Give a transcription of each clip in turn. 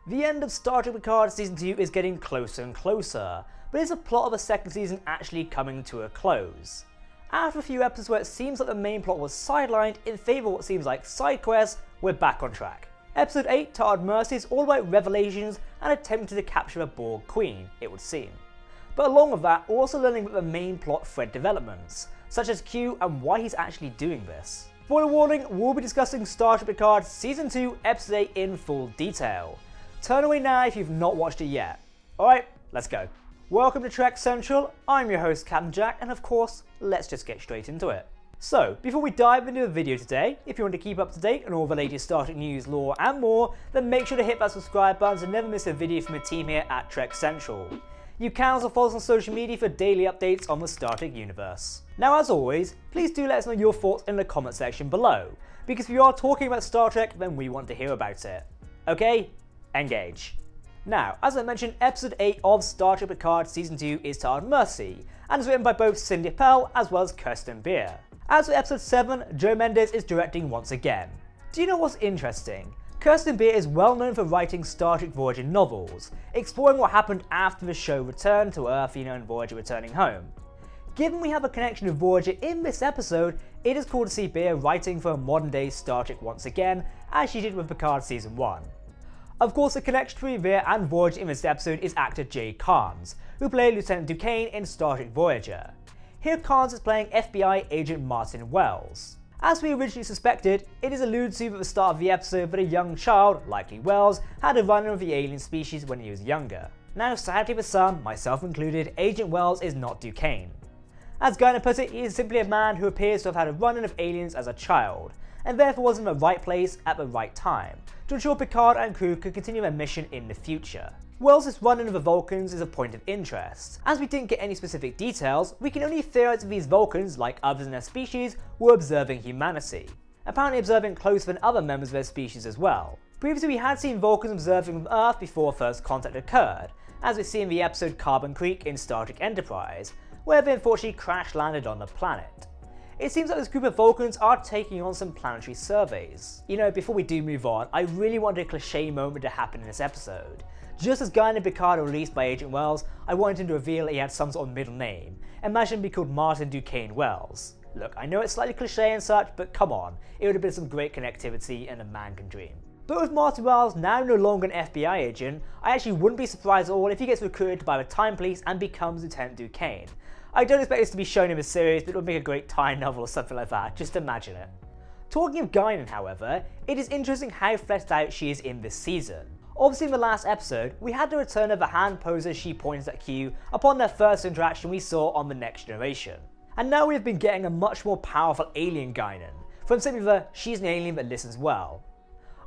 The end of Star Trek Picard Season 2 is getting closer and closer, but is the plot of the second season actually coming to a close? After a few episodes where it seems like the main plot was sidelined in favour of what seems like side quests, we're back on track. Episode 8, Tired Mercy, is all about revelations and attempting to capture a Borg Queen, it would seem. But along with that, we're also learning about the main plot thread developments, such as Q and why he's actually doing this. Spoiler warning, we'll be discussing Star Trek Picard Season 2, Episode 8 in full detail. Turn away now if you've not watched it yet. Alright, let's go. Welcome to Trek Central, I'm your host Captain Jack, and of course, let's just get straight into it. So, before we dive into the video today, if you want to keep up to date on all the latest Star Trek news, lore and more, then make sure to hit that subscribe button to never miss a video from the team here at Trek Central. You can also follow us on social media for daily updates on the Star Trek universe. Now as always, please do let us know your thoughts in the comment section below, because if you are talking about Star Trek, then we want to hear about it. Okay? Engage. Now, as I mentioned, Episode 8 of Star Trek Picard Season 2 is Tired Mercy, and is written by both Cindy Appel as well as Kirsten Beer. As for Episode 7, Joe Mendes is directing once again. Do you know what's interesting? Kirsten Beer is well known for writing Star Trek Voyager novels, exploring what happened after the show returned to Earth, and Voyager returning home. Given we have a connection to Voyager in this episode, it is cool to see Beer writing for a modern day Star Trek once again, as she did with Picard Season 1. Of course, the connection between Beer and Voyager in this episode is actor Jay Carnes, who played Lieutenant Duquesne in Star Trek Voyager. Here Carnes is playing FBI agent Martin Wells. As we originally suspected, it is alluded to at the start of the episode that a young child, likely Wells, had a run-in with the alien species when he was younger. Now sadly for some, myself included, Agent Wells is not Duquesne. As Guinan puts it, he is simply a man who appears to have had a run-in of aliens as a child, and therefore was in the right place at the right time, to ensure Picard and crew could continue their mission in the future. Wells' run-in of the Vulcans is a point of interest. As we didn't get any specific details, we can only theorize that these Vulcans, like others in their species, were observing humanity, apparently observing closer than other members of their species as well. Previously we had seen Vulcans observing from Earth before first contact occurred, as we see in the episode Carbon Creek in Star Trek Enterprise, where they unfortunately crash-landed on the planet. It seems like this group of Vulcans are taking on some planetary surveys. You know, before we do move on, I really wanted a cliche moment to happen in this episode. Just as Guinan and Picard are released by Agent Wells, I wanted him to reveal that he had some sort of middle name. Imagine him be called Martin Duquesne Wells. Look, I know it's slightly cliche and such, but come on, it would have been some great connectivity and a man can dream. But with Martin Wells now no longer an FBI agent, I actually wouldn't be surprised at all if he gets recruited by the Time Police and becomes Lieutenant Duquesne. I don't expect this to be shown in the series, but it would make a great time novel or something like that, just imagine it. Talking of Guinan, however, it is interesting how fleshed out she is in this season. Obviously in the last episode, we had the return of the hand poses she points at Q upon their first interaction we saw on The Next Generation. And now we have been getting a much more powerful alien Guinan, from simply the she's an alien that listens well.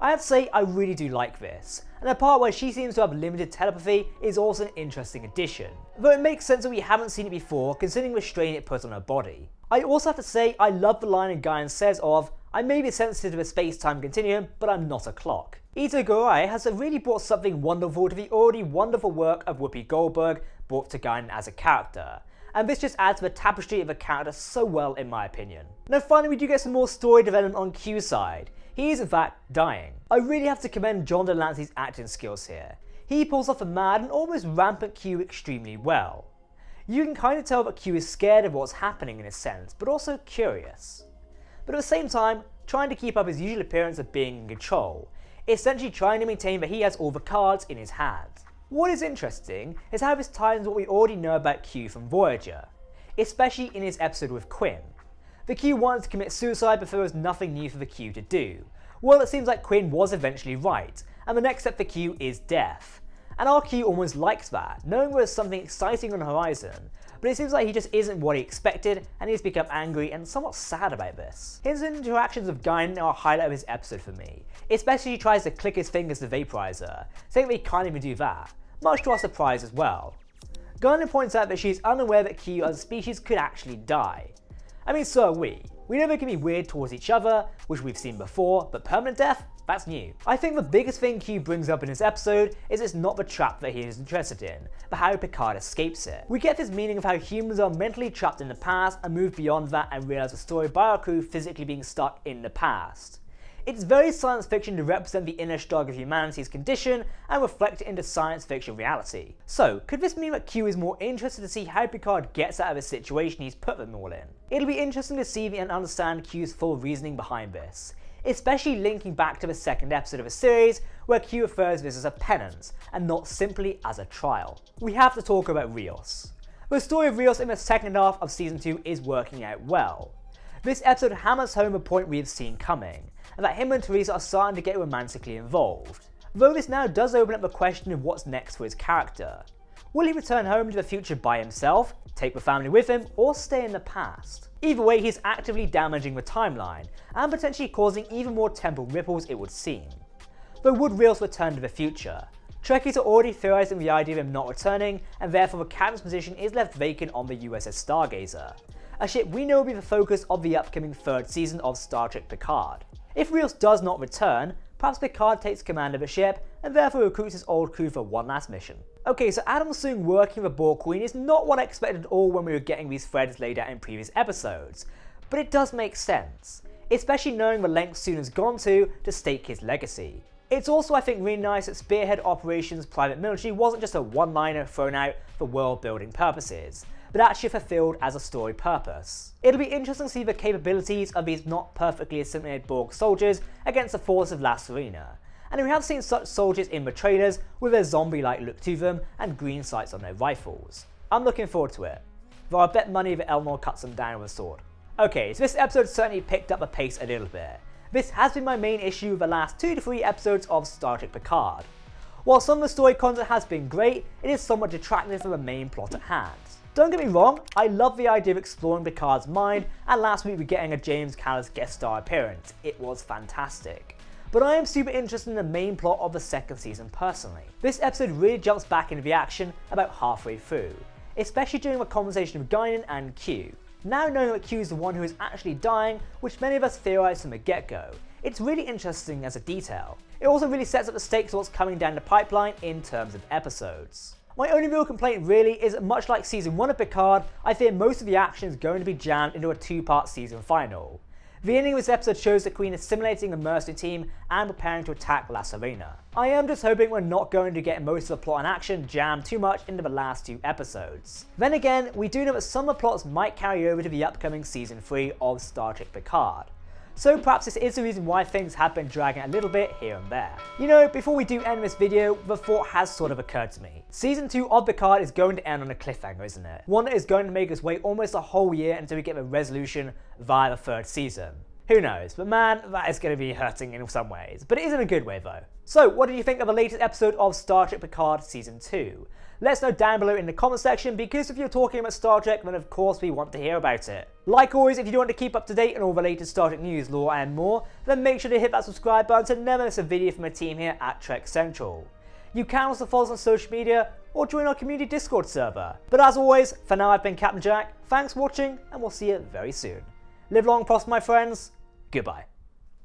I have to say I really do like this, and the part where she seems to have limited telepathy is also an interesting addition, though it makes sense that we haven't seen it before considering the strain it puts on her body. I also have to say I love the line Guinan says of, "I may be sensitive to the space-time continuum, but I'm not a clock." Ito Garai has really brought something wonderful to the already wonderful work of Whoopi Goldberg brought to Guinan as a character, and this just adds to the tapestry of the character so well in my opinion. Now finally we do get some more story development on Q's side. He is in fact dying. I really have to commend John Delancey's acting skills here. He pulls off a mad and almost rampant Q extremely well. You can kind of tell that Q is scared of what's happening in a sense, but also curious. But at the same time, trying to keep up his usual appearance of being in control, essentially trying to maintain that he has all the cards in his hand. What is interesting is how this ties into what we already know about Q from Voyager, especially in his episode with Quinn. The Q wanted to commit suicide but there was nothing new for the Q to do. Well, it seems like Quinn was eventually right, and the next step for Q is death. And our Q almost likes that, knowing there's something exciting on the horizon, but it seems like he just isn't what he expected and he's become angry and somewhat sad about this. His interactions with Guinan are a highlight of his episode for me, especially he tries to click his fingers to vaporize her, saying that he can't even do that, much to our surprise as well. Guinan points out that she is unaware that Q as a species could actually die. I mean, so are we. We know they can be weird towards each other, which we've seen before, but permanent death? That's new. I think the biggest thing Q brings up in this episode is it's not the trap that he is interested in, but how Picard escapes it. We get this meaning of how humans are mentally trapped in the past and move beyond that and realise the story by our crew physically being stuck in the past. It's very science fiction to represent the inner struggle of humanity's condition and reflect it into science fiction reality. So, could this mean that Q is more interested to see how Picard gets out of the situation he's put them all in? It'll be interesting to see and understand Q's full reasoning behind this, especially linking back to the second episode of the series, where Q refers to this as a penance, and not simply as a trial. We have to talk about Rios. The story of Rios in the second half of Season 2 is working out well. This episode hammers home the point we've seen coming, and that him and Teresa are starting to get romantically involved. Though this now does open up the question of what's next for his character. Will he return home to the future by himself, take the family with him, or stay in the past? Either way, he's actively damaging the timeline, and potentially causing even more temporal ripples, it would seem. Though would Rios return to the future? Trekkies are already theorising the idea of him not returning, and therefore the captain's position is left vacant on the USS Stargazer, a ship we know will be the focus of the upcoming third season of Star Trek Picard. If Rios does not return, perhaps Picard takes command of the ship and therefore recruits his old crew for one last mission. Okay, so Adam Soong working with Borg Queen is not what I expected at all when we were getting these threads laid out in previous episodes, but it does make sense, especially knowing the lengths Soong has gone to stake his legacy. It's also, I think, really nice that Spearhead Operations Private Military wasn't just a one-liner thrown out for world-building purposes, but actually fulfilled as a story purpose. It'll be interesting to see the capabilities of these not perfectly assimilated Borg soldiers against the force of La Serena, and we have seen such soldiers in the trailers with a zombie-like look to them and green sights on their rifles. I'm looking forward to it, though I bet money that Elnor cuts them down with a sword. Okay, so this episode certainly picked up the pace a little bit. This has been my main issue with the last 2 to 3 episodes of Star Trek Picard. While some of the story content has been great, it is somewhat detracting from the main plot at hand. Don't get me wrong, I love the idea of exploring Picard's mind, and last week we were getting a James Callis guest star appearance. It was fantastic. But I am super interested in the main plot of the second season personally. This episode really jumps back into the action about halfway through, especially during the conversation with Guinan and Q. Now knowing that Q is the one who is actually dying, which many of us theorised from the get-go, it's really interesting as a detail. It also really sets up the stakes of what's coming down the pipeline in terms of episodes. My only real complaint really is that much like Season 1 of Picard, I fear most of the action is going to be jammed into a 2-part season final. The ending of this episode shows the Queen is simulating a mercenary team and preparing to attack La Serena. I am just hoping we're not going to get most of the plot and action jammed too much into the last 2 episodes. Then again, we do know that some of the plots might carry over to the upcoming Season 3 of Star Trek Picard. So perhaps this is the reason why things have been dragging a little bit here and there. You know, before we do end this video, the thought has sort of occurred to me. Season 2 of Picard is going to end on a cliffhanger, isn't it? One that is going to make us wait almost a whole year until we get the resolution via the 3rd season. Who knows, but man, that is going to be hurting in some ways, but it is in a good way though. So, what did you think of the latest episode of Star Trek Picard Season 2? Let us know down below in the comment section, because if you're talking about Star Trek, then of course we want to hear about it. Like always, if you do want to keep up to date on all the latest Star Trek news, lore and more, then make sure to hit that subscribe button to never miss a video from the team here at Trek Central. You can also follow us on social media, or join our community Discord server. But as always, for now I've been Captain Jack, thanks for watching, and we'll see you very soon. Live long, prosper my friends, goodbye.